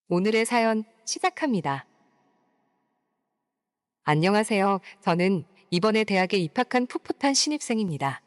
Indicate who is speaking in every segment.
Speaker 1: 오늘의 사연 시작합니다. 안녕하세요. 저는 이번에 대학에 입학한 풋풋한 신입생입니다.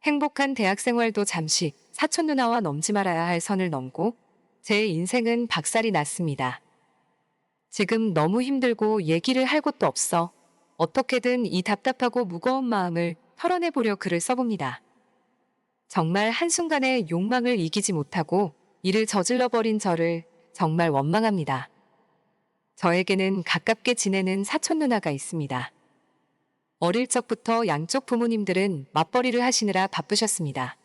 Speaker 1: 행복한 대학 생활도 잠시 사촌 누나와 넘지 말아야 할 선을 넘고 제 인생은 박살이 났습니다. 지금 너무 힘들고 얘기를 할 곳도 없어 어떻게든 이 답답하고 무거운 마음을 털어내보려 글을 써봅니다. 정말 한순간에 욕망을 이기지 못하고 일을 저질러버린 저를 정말 원망합니다. 저에게는 가깝게 지내는 사촌 누나가 있습니다. 어릴 적부터 양쪽 부모님들은 맞벌이를 하시느라 바쁘셨습니다.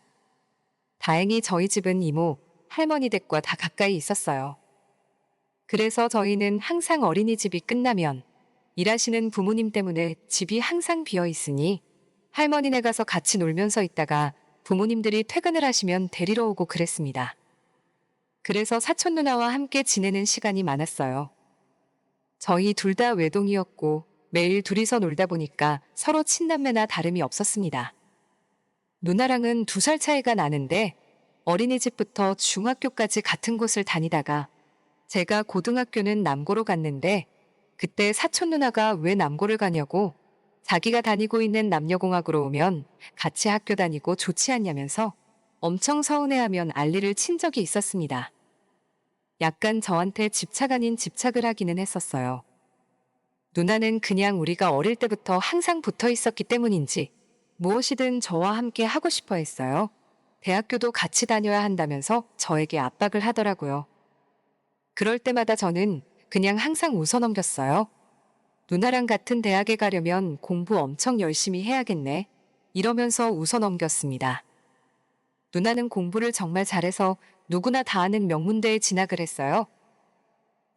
Speaker 1: 다행히 저희 집은 이모, 할머니 댁과 다 가까이 있었어요. 그래서 저희는 항상 어린이집이 끝나면 일하시는 부모님 때문에 집이 항상 비어 있으니 할머니네 가서 같이 놀면서 있다가 부모님들이 퇴근을 하시면 데리러 오고 그랬습니다. 그래서 사촌 누나와 함께 지내는 시간이 많았어요. 저희 둘 다 외동이었고 매일 둘이서 놀다 보니까 서로 친남매나 다름이 없었습니다. 누나랑은 2살 차이가 나는데 어린이집부터 중학교까지 같은 곳을 다니다가 제가 고등학교는 남고로 갔는데 그때 사촌 누나가 왜 남고를 가냐고 자기가 다니고 있는 남녀공학으로 오면 같이 학교 다니고 좋지 않냐면서 엄청 서운해하면 알리를 친 적이 있었습니다. 약간 저한테 집착 아닌 집착을 하기는 했었어요. 누나는 그냥 우리가 어릴 때부터 항상 붙어 있었기 때문인지 무엇이든 저와 함께 하고 싶어 했어요. 대학교도 같이 다녀야 한다면서 저에게 압박을 하더라고요. 그럴 때마다 저는 그냥 항상 웃어넘겼어요. 누나랑 같은 대학에 가려면 공부 엄청 열심히 해야겠네. 이러면서 웃어넘겼습니다. 누나는 공부를 정말 잘해서 누구나 다 아는 명문대에 진학을 했어요.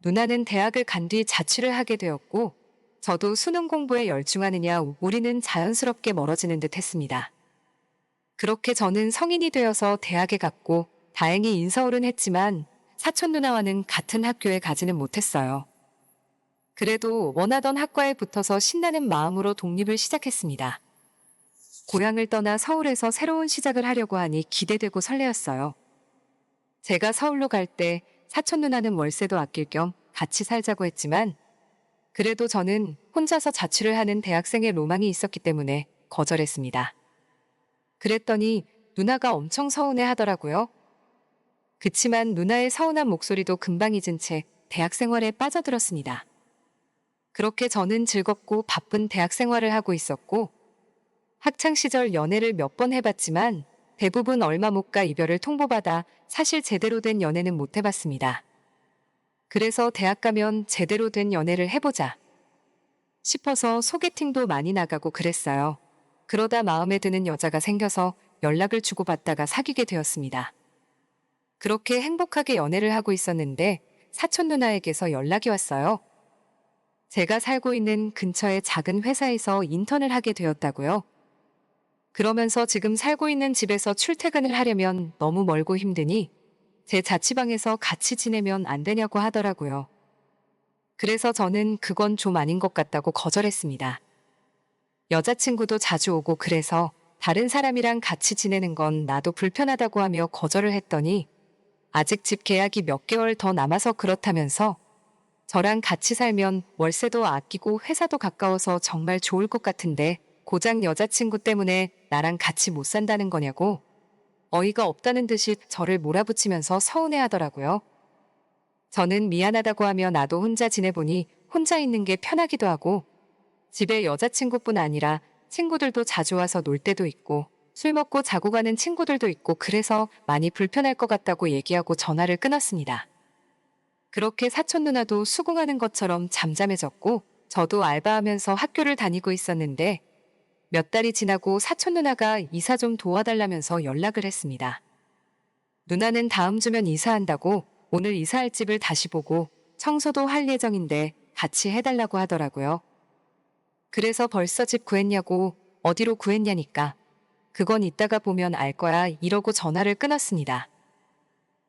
Speaker 1: 누나는 대학을 간 뒤 자취를 하게 되었고 저도 수능 공부에 열중하느냐 우리는 자연스럽게 멀어지는 듯 했습니다. 그렇게 저는 성인이 되어서 대학에 갔고 다행히 인서울은 했지만 사촌 누나와는 같은 학교에 가지는 못했어요. 그래도 원하던 학과에 붙어서 신나는 마음으로 독립을 시작했습니다. 고향을 떠나 서울에서 새로운 시작을 하려고 하니 기대되고 설레었어요. 제가 서울로 갈 때 사촌 누나는 월세도 아낄 겸 같이 살자고 했지만 그래도 저는 혼자서 자취를 하는 대학생의 로망이 있었기 때문에 거절했습니다. 그랬더니 누나가 엄청 서운해 하더라고요. 그치만 누나의 서운한 목소리도 금방 잊은 채 대학 생활에 빠져들었습니다. 그렇게 저는 즐겁고 바쁜 대학 생활을 하고 있었고 학창시절 연애를 몇 번 해봤지만 대부분 얼마 못 가 이별을 통보받아 사실 제대로 된 연애는 못 해봤습니다. 그래서 대학 가면 제대로 된 연애를 해보자 싶어서 소개팅도 많이 나가고 그랬어요. 그러다 마음에 드는 여자가 생겨서 연락을 주고받다가 사귀게 되었습니다. 그렇게 행복하게 연애를 하고 있었는데 사촌 누나에게서 연락이 왔어요. 제가 살고 있는 근처의 작은 회사에서 인턴을 하게 되었다고요. 그러면서 지금 살고 있는 집에서 출퇴근을 하려면 너무 멀고 힘드니 제 자취방에서 같이 지내면 안 되냐고 하더라고요. 그래서 저는 그건 좀 아닌 것 같다고 거절했습니다. 여자친구도 자주 오고 그래서 다른 사람이랑 같이 지내는 건 나도 불편하다고 하며 거절을 했더니 아직 집 계약이 몇 개월 더 남아서 그렇다면서 저랑 같이 살면 월세도 아끼고 회사도 가까워서 정말 좋을 것 같은데 고작 여자친구 때문에 나랑 같이 못 산다는 거냐고 어이가 없다는 듯이 저를 몰아붙이면서 서운해 하더라고요. 저는 미안하다고 하며 나도 혼자 지내보니 혼자 있는 게 편하기도 하고 집에 여자친구뿐 아니라 친구들도 자주 와서 놀 때도 있고 술 먹고 자고 가는 친구들도 있고 그래서 많이 불편할 것 같다고 얘기하고 전화를 끊었습니다. 그렇게 사촌 누나도 수긍하는 것처럼 잠잠해졌고 저도 알바하면서 학교를 다니고 있었는데 몇 달이 지나고 사촌 누나가 이사 좀 도와달라면서 연락을 했습니다. 누나는 다음 주면 이사한다고 오늘 이사할 집을 다시 보고 청소도 할 예정인데 같이 해달라고 하더라고요. 그래서 벌써 집 구했냐고 어디로 구했냐니까 그건 이따가 보면 알 거야 이러고 전화를 끊었습니다.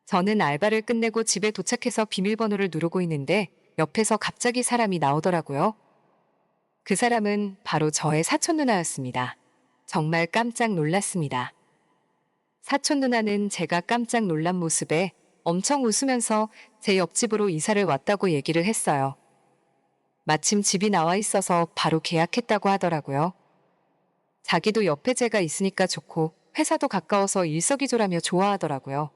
Speaker 1: 저는 알바를 끝내고 집에 도착해서 비밀번호를 누르고 있는데 옆에서 갑자기 사람이 나오더라고요. 그 사람은 바로 저의 사촌 누나였습니다. 정말 깜짝 놀랐습니다. 사촌 누나는 제가 깜짝 놀란 모습에 엄청 웃으면서 제 옆집으로 이사를 왔다고 얘기를 했어요. 마침 집이 나와 있어서 바로 계약했다고 하더라고요. 자기도 옆에 제가 있으니까 좋고 회사도 가까워서 일석이조라며 좋아하더라고요.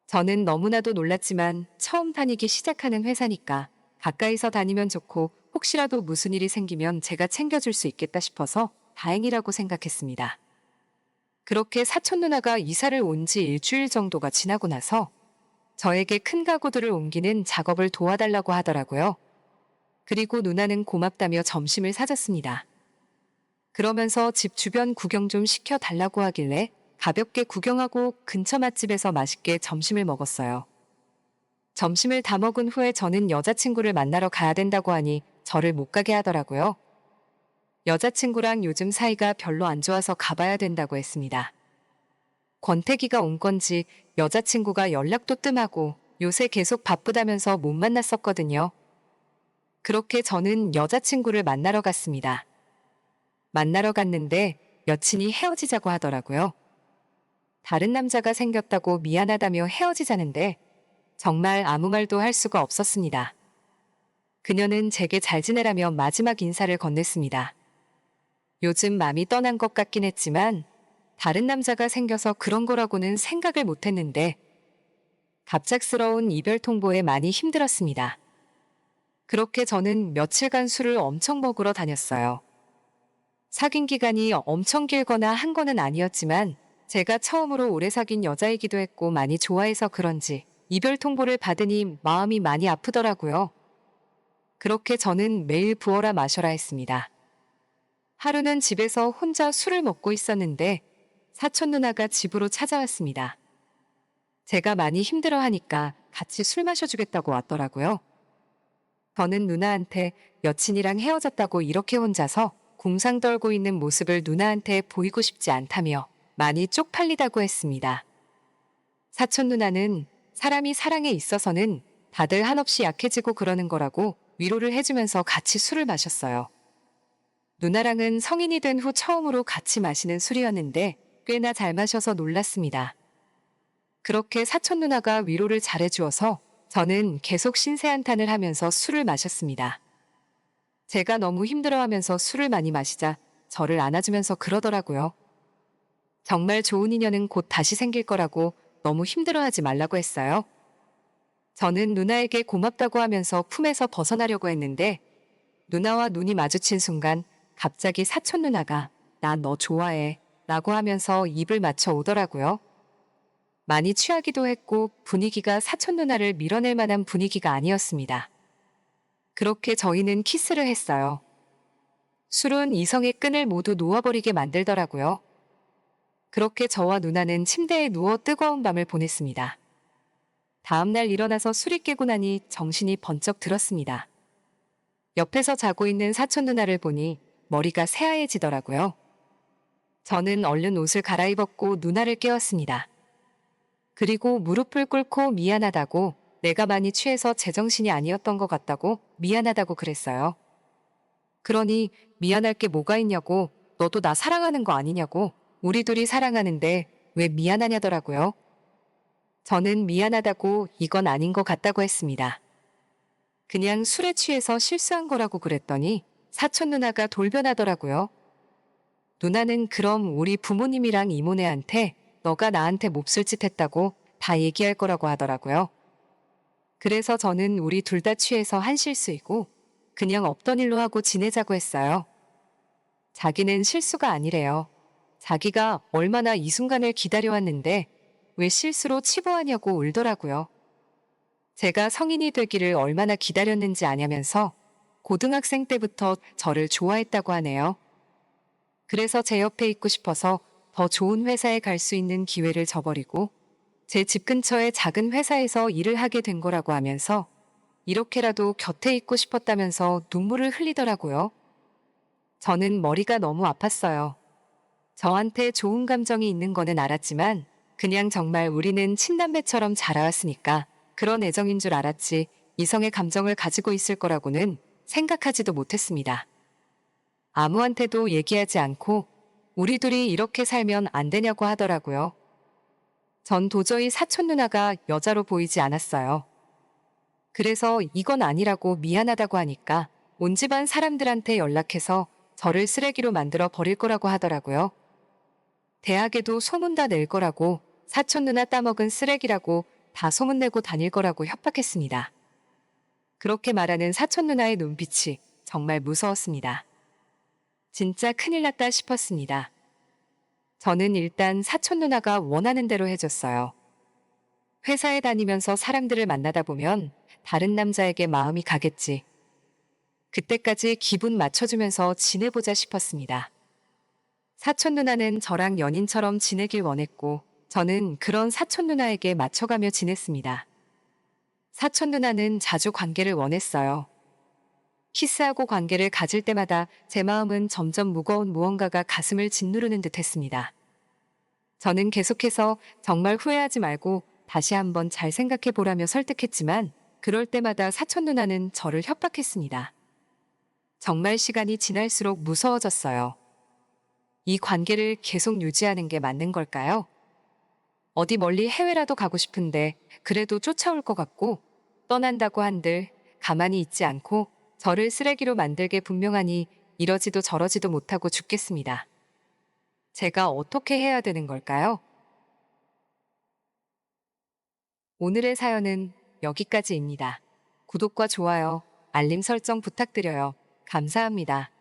Speaker 1: 저는 너무나도 놀랐지만 처음 다니기 시작하는 회사니까 가까이서 다니면 좋고 혹시라도 무슨 일이 생기면 제가 챙겨줄 수 있겠다 싶어서 다행이라고 생각했습니다. 그렇게 사촌 누나가 이사를 온 지 일주일 정도가 지나고 나서 저에게 큰 가구들을 옮기는 작업을 도와달라고 하더라고요. 그리고 누나는 고맙다며 점심을 사줬습니다. 그러면서 집 주변 구경 좀 시켜달라고 하길래 가볍게 구경하고 근처 맛집에서 맛있게 점심을 먹었어요. 점심을 다 먹은 후에 저는 여자친구를 만나러 가야 된다고 하니 저를 못 가게 하더라고요. 여자친구랑 요즘 사이가 별로 안 좋아서 가봐야 된다고 했습니다. 권태기가 온 건지 여자친구가 연락도 뜸하고 요새 계속 바쁘다면서 못 만났었거든요. 그렇게 저는 여자친구를 만나러 갔습니다. 만나러 갔는데 여친이 헤어지자고 하더라고요. 다른 남자가 생겼다고 미안하다며 헤어지자는데 정말 아무 말도 할 수가 없었습니다. 그녀는 제게 잘 지내라며 마지막 인사를 건넸습니다. 요즘 마음이 떠난 것 같긴 했지만 다른 남자가 생겨서 그런 거라고는 생각을 못 했는데 갑작스러운 이별 통보에 많이 힘들었습니다. 그렇게 저는 며칠간 술을 엄청 먹으러 다녔어요. 사귄 기간이 엄청 길거나 한 거는 아니었지만 제가 처음으로 오래 사귄 여자이기도 했고 많이 좋아해서 그런지 이별 통보를 받으니 마음이 많이 아프더라고요. 그렇게 저는 매일 부어라 마셔라 했습니다. 하루는 집에서 혼자 술을 먹고 있었는데 사촌 누나가 집으로 찾아왔습니다. 제가 많이 힘들어하니까 같이 술 마셔주겠다고 왔더라고요. 저는 누나한테 여친이랑 헤어졌다고 이렇게 혼자서 궁상 떨고 있는 모습을 누나한테 보이고 싶지 않다며 많이 쪽팔리다고 했습니다. 사촌 누나는 사람이 사랑에 있어서는 다들 한없이 약해지고 그러는 거라고 위로를 해주면서 같이 술을 마셨어요. 누나랑은 성인이 된 후 처음으로 같이 마시는 술이었는데 꽤나 잘 마셔서 놀랐습니다. 그렇게 사촌 누나가 위로를 잘해주어서 저는 계속 신세한탄을 하면서 술을 마셨습니다. 제가 너무 힘들어하면서 술을 많이 마시자 저를 안아주면서 그러더라고요. 정말 좋은 인연은 곧 다시 생길 거라고 너무 힘들어하지 말라고 했어요. 저는 누나에게 고맙다고 하면서 품에서 벗어나려고 했는데 누나와 눈이 마주친 순간 갑자기 사촌 누나가 나 너 좋아해 라고 하면서 입을 맞춰 오더라고요. 많이 취하기도 했고 분위기가 사촌 누나를 밀어낼 만한 분위기가 아니었습니다. 그렇게 저희는 키스를 했어요. 술은 이성의 끈을 모두 놓아버리게 만들더라고요. 그렇게 저와 누나는 침대에 누워 뜨거운 밤을 보냈습니다. 다음날 일어나서 술이 깨고 나니 정신이 번쩍 들었습니다. 옆에서 자고 있는 사촌 누나를 보니 머리가 새하얘지더라고요. 저는 얼른 옷을 갈아입었고 누나를 깨웠습니다. 그리고 무릎을 꿇고 미안하다고 내가 많이 취해서 제정신이 아니었던 것 같다고 미안하다고 그랬어요. 그러니 미안할 게 뭐가 있냐고 너도 나 사랑하는 거 아니냐고 우리 둘이 사랑하는데 왜 미안하냐더라고요. 저는 미안하다고 이건 아닌 것 같다고 했습니다. 그냥 술에 취해서 실수한 거라고 그랬더니 사촌 누나가 돌변하더라고요. 누나는 그럼 우리 부모님이랑 이모네한테 너가 나한테 몹쓸 짓 했다고 다 얘기할 거라고 하더라고요. 그래서 저는 우리 둘 다 취해서 한 실수이고 그냥 없던 일로 하고 지내자고 했어요. 자기는 실수가 아니래요. 자기가 얼마나 이 순간을 기다려왔는데 왜 실수로 치부하냐고 울더라고요. 제가 성인이 되기를 얼마나 기다렸는지 아냐면서 고등학생 때부터 저를 좋아했다고 하네요. 그래서 제 옆에 있고 싶어서 더 좋은 회사에 갈 수 있는 기회를 저버리고 제 집 근처의 작은 회사에서 일을 하게 된 거라고 하면서 이렇게라도 곁에 있고 싶었다면서 눈물을 흘리더라고요. 저는 머리가 너무 아팠어요. 저한테 좋은 감정이 있는 거는 알았지만 그냥 정말 우리는 친남매처럼 자라왔으니까 그런 애정인 줄 알았지 이성의 감정을 가지고 있을 거라고는 생각하지도 못했습니다. 아무한테도 얘기하지 않고 우리 둘이 이렇게 살면 안 되냐고 하더라고요. 전 도저히 사촌 누나가 여자로 보이지 않았어요. 그래서 이건 아니라고 미안하다고 하니까 온 집안 사람들한테 연락해서 저를 쓰레기로 만들어 버릴 거라고 하더라고요. 대학에도 소문 다 낼 거라고, 사촌 누나 따먹은 쓰레기라고 다 소문내고 다닐 거라고 협박했습니다. 그렇게 말하는 사촌 누나의 눈빛이 정말 무서웠습니다. 진짜 큰일 났다 싶었습니다. 저는 일단 사촌 누나가 원하는 대로 해줬어요. 회사에 다니면서 사람들을 만나다 보면 다른 남자에게 마음이 가겠지. 그때까지 기분 맞춰주면서 지내보자 싶었습니다. 사촌 누나는 저랑 연인처럼 지내길 원했고, 저는 그런 사촌 누나에게 맞춰가며 지냈습니다. 사촌 누나는 자주 관계를 원했어요. 키스하고 관계를 가질 때마다 제 마음은 점점 무거운 무언가가 가슴을 짓누르는 듯 했습니다. 저는 계속해서 정말 후회하지 말고 다시 한번 잘 생각해 보라며 설득했지만, 그럴 때마다 사촌 누나는 저를 협박했습니다. 정말 시간이 지날수록 무서워졌어요. 이 관계를 계속 유지하는 게 맞는 걸까요? 어디 멀리 해외라도 가고 싶은데 그래도 쫓아올 것 같고, 떠난다고 한들 가만히 있지 않고 저를 쓰레기로 만들게 분명하니 이러지도 저러지도 못하고 죽겠습니다. 제가 어떻게 해야 되는 걸까요? 오늘의 사연은 여기까지입니다. 구독과 좋아요, 알림 설정 부탁드려요. 감사합니다.